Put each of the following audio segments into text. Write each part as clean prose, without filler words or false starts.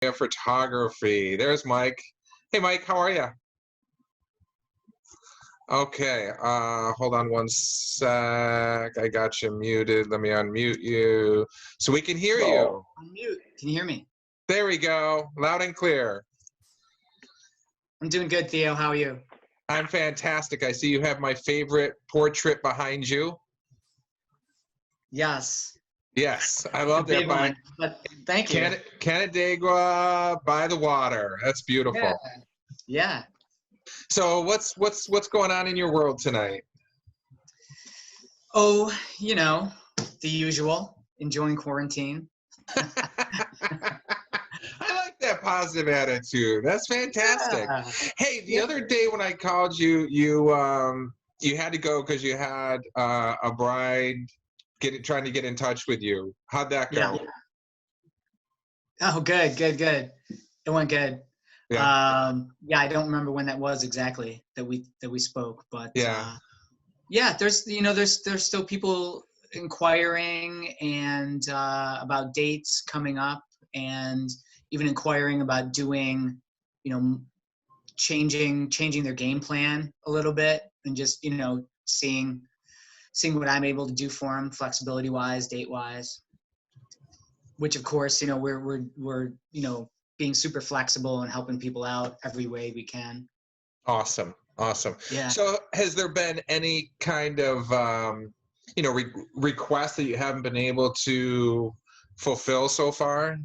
Photography. There's Mike. Hey, Mike, how are you? Okay, hold on one sec. I got you muted. Let me unmute you so we can hear you. Unmute. Can you hear me? There we go. Loud and clear. I'm doing good, Theo. How are you? I'm fantastic. I see you have my favorite portrait behind you. Yes. Yes, I love that. One, but thank you. Canandaigua by the water. That's beautiful. Yeah. So what's going on in your world tonight? Oh, you know, the usual. Enjoying quarantine. I like that positive attitude. That's fantastic. Yeah. Hey, the other day when I called you, you had to go because you had a bride trying to get in touch with you. How'd that go? Yeah. Oh, good. It went good. Yeah. I don't remember when that was exactly that we spoke, but yeah. There's still people inquiring and about dates coming up, and even inquiring about doing, changing their game plan a little bit, and just seeing what I'm able to do for them, flexibility wise, date wise. Which of course, we're being super flexible and helping people out every way we can. Awesome. Yeah. So has there been any kind of requests that you haven't been able to fulfill so far?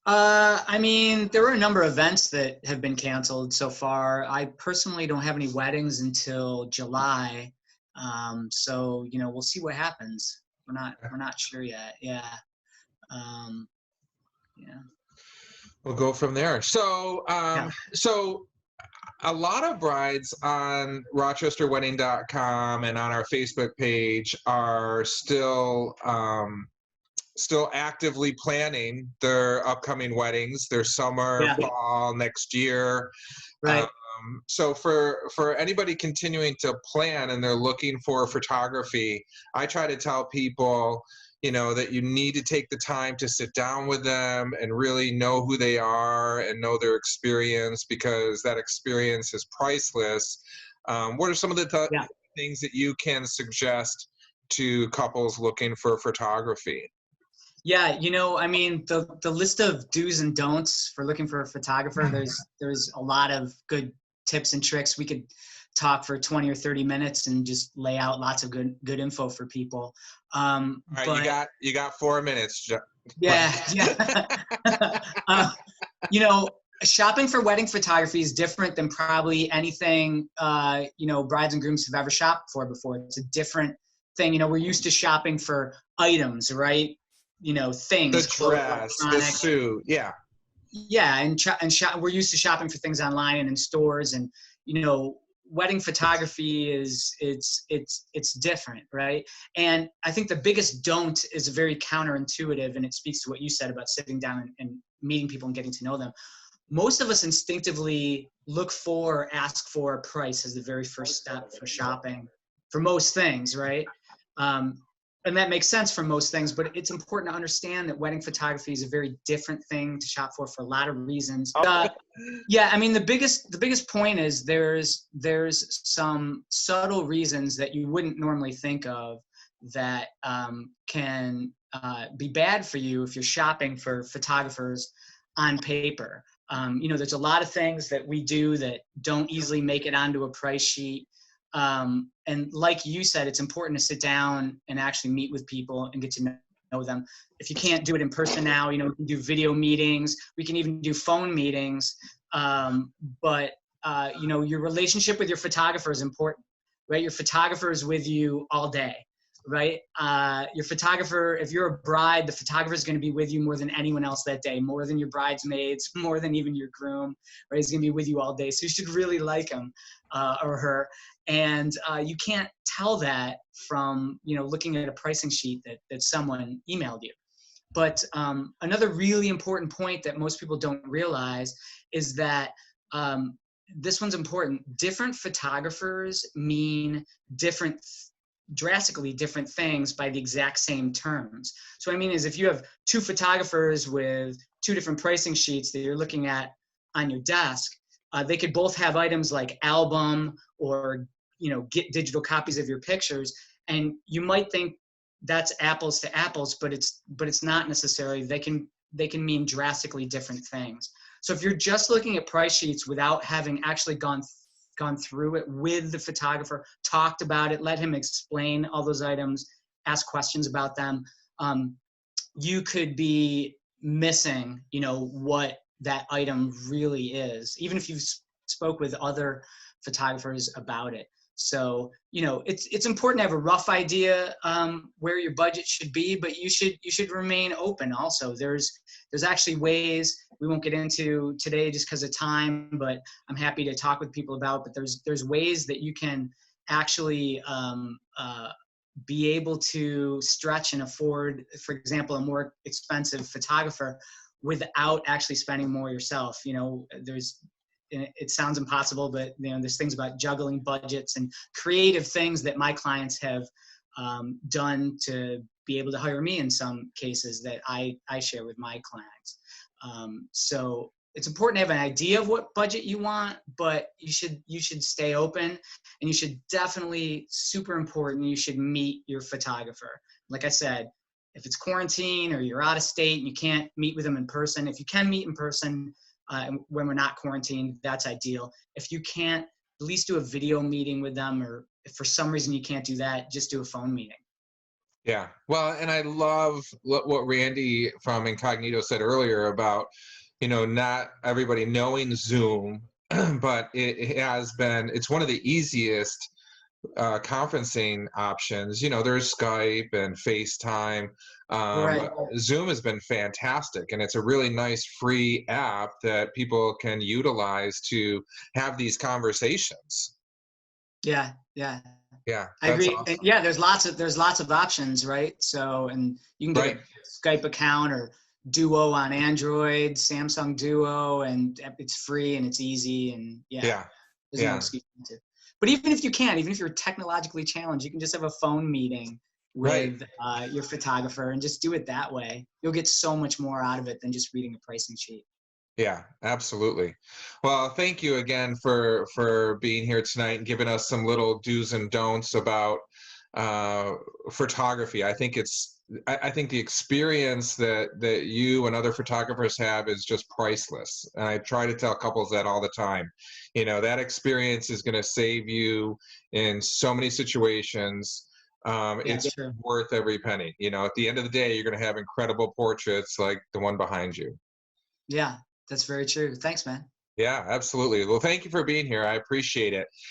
I mean, there were a number of events that have been canceled so far. I personally don't have any weddings until July. So, we'll see what happens. We're not sure yet. Yeah. Yeah. We'll go from there. So, so a lot of brides on rochesterwedding.com and on our Facebook page are still actively planning their upcoming weddings, their summer, fall, next year. Right. So for anybody continuing to plan and they're looking for photography, I try to tell people, that you need to take the time to sit down with them and really know who they are and know their experience, because that experience is priceless. What are some of the things that you can suggest to couples looking for photography? Yeah, I mean, the list of do's and don'ts for looking for a photographer, there's a lot of good tips and tricks. We could talk for 20 or 30 minutes and just lay out lots of good info for people. All right, you got 4 minutes. Yeah. Shopping for wedding photography is different than probably anything brides and grooms have ever shopped for before. It's a different thing. We're used to shopping for items, right? Things, the dress, the suit, yeah, and we're used to shopping for things online and in stores, and wedding photography it's different, right? And I think the biggest don't is very counterintuitive, and it speaks to what you said about sitting down and meeting people and getting to know them. Most of us instinctively ask for a price as the very first step for shopping for most things, right? And that makes sense for most things, but it's important to understand that wedding photography is a very different thing to shop for a lot of reasons. Yeah, I mean, the biggest point is there's some subtle reasons that you wouldn't normally think of that can be bad for you if you're shopping for photographers on paper. There's a lot of things that we do that don't easily make it onto a price sheet. And like you said, it's important to sit down and actually meet with people and get to know them. If you can't do it in person now, we can do video meetings. We can even do phone meetings. But your relationship with your photographer is important, right? Your photographer is with you all day, right? Your photographer, if you're a bride, the photographer is going to be with you more than anyone else that day, more than your bridesmaids, more than even your groom, right? He's going to be with you all day. So you should really like him or her. And you can't tell that from, looking at a pricing sheet that someone emailed you. But another really important point that most people don't realize is that this one's important. Different photographers mean drastically different things by the exact same terms. So what I mean is, if you have two photographers with two different pricing sheets that you're looking at on your desk, they could both have items like album or, get digital copies of your pictures. And you might think that's apples to apples, but it's not necessarily. They can mean drastically different things. So if you're just looking at price sheets without having actually gone through it with the photographer, talked about it, let him explain all those items, ask questions about them, you could be missing, what that item really is, even if you spoke with other photographers about it. So, it's important to have a rough idea where your budget should be, but you should remain open. Also, there's actually ways we won't get into today just because of time, but I'm happy to talk with people about. But there's ways that you can actually be able to stretch and afford, for example, a more expensive photographer without actually spending more yourself. It sounds impossible, but there's things about juggling budgets and creative things that my clients have done to be able to hire me in some cases that I share with my clients. So it's important to have an idea of what budget you want, but you should stay open, and you should definitely, super important, you should meet your photographer. Like I said, if it's quarantine or you're out of state and you can't meet with them in person, if you can meet in person when we're not quarantined, that's ideal. If you can't, at least do a video meeting with them, or if for some reason you can't do that, just do a phone meeting. Yeah. Well, and I love what Randy from Incognito said earlier about, not everybody knowing Zoom, but it's one of the easiest conferencing options. There's Skype and FaceTime. Right. Zoom has been fantastic, and it's a really nice free app that people can utilize to have these conversations. Yeah. I agree. Awesome. Yeah, there's lots of options, right? So, and you can get a Skype account or Duo on Android, Samsung Duo, and it's free and it's easy, and there's no excuse to. But even if you're technologically challenged, you can just have a phone meeting with your photographer and just do it that way. You'll get so much more out of it than just reading a pricing sheet. Yeah, absolutely. Well, thank you again for being here tonight and giving us some little do's and don'ts about photography. I think the experience that you and other photographers have is just priceless. And I try to tell couples that all the time. That experience is going to save you in so many situations. It's true. worth every penny. At the end of the day, you're going to have incredible portraits like the one behind you. Yeah, that's very true. Thanks, man. Yeah, absolutely. Well, thank you for being here. I appreciate it.